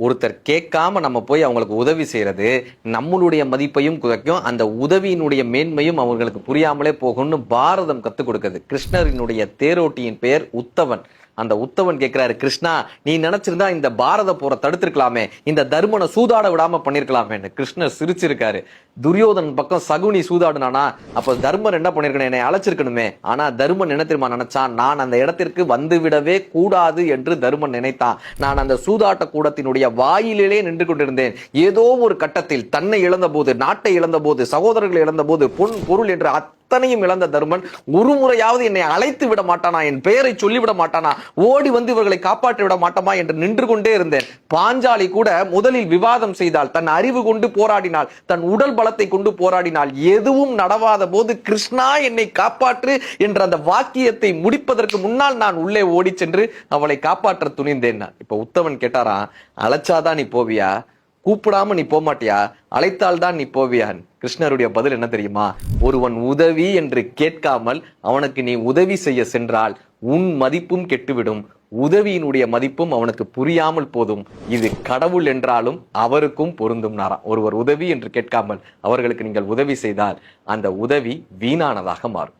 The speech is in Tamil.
ஒருத்தர் கேட்காம நம்ம போய் அவங்களுக்கு உதவி செய்யறது நம்மளுடைய மதிப்பையும் குறைக்கும், அந்த உதவியினுடைய மேன்மையும் அவங்களுக்கு புரியாமலே போகும்னு பாரதம் கத்துக் கொடுக்குது. கிருஷ்ணரினுடைய தேரோட்டியின் பெயர் உத்தவன். அந்த உத்தவன் கேட்கிறாரு, கிருஷ்ணா நீ நினைச்சிருந்தா இந்த பாரத போரை தடுத்திருக்கலாமே, இந்த தர்மனை சூதாட விடாம பண்ணிருக்கலாமே. கிருஷ்ணர் சிரிச்சிருக்காரு. துரியோதன் பக்கம் சகுனி சூதாடுனானா, அப்ப தர்மன் என்ன பண்ணிருக்கணும், என்னை அழைச்சிருக்கணுமே. ஆனா தர்மன் என்ன தெரியுமா நினைச்சான், நான் அந்த இடத்திற்கு வந்துவிடவே கூடாது என்று தர்மன் நினைத்தான். நான் அந்த சூதாட்ட கூடத்தினுடைய வாயிலே நின்று கொண்டிருந்தேன். ஏதோ ஒரு கட்டத்தில் தன்னை இழந்த போது, நாட்டை இழந்த போது, சகோதரர்களை இழந்த போது, பொன் பொருள் என்று அத்தனையும் இழந்த தர்மன் ஒரு முறையாவது என்னை அழைத்து விட மாட்டானா, என் பெயரை சொல்லிவிட மாட்டானா, ஓடி வந்து இவர்களை காப்பாற்றி விட மாட்டோமா என்று நின்று கொண்டே இருந்தேன். பாஞ்சாலி கூட முதலில் விவாதம் செய்தால், தன் அறிவு கொண்டு போராடினாள், தன் உடல் பலத்தை கொண்டு போராடினாள். எதுவும் நடவாத போது கிருஷ்ணா என்னை காப்பாற்று என்ற அந்த வாக்கியத்தை முடிப்பதற்கு முன்னால் நான் உள்ளே ஓடி சென்று அவளை காப்பாற்ற துணிந்தேன். இப்ப உத்தவன் கேட்டாரா, அழைச்சாதான் நீ போவியா, கூப்பிடாம நீ போமாட்டியா, அழைத்தால் தான் நீ போவியான். கிருஷ்ணருடைய பதில் என்ன தெரியுமா, ஒருவன் உதவி என்று கேட்காமல் அவனுக்கு நீ உதவி செய்ய சென்றால் உன் மதிப்பும் கெட்டுவிடும், உதவியினுடைய மதிப்பும் அவனுக்கு புரியாமல் போதும். இது கடவுள் என்றாலும் அவருக்கும் பொருந்தும் நாராம். ஒருவர் உதவி என்று கேட்காமல் அவர்களுக்கு நீங்கள் உதவி செய்தால் அந்த உதவி வீணானதாக மாறும்.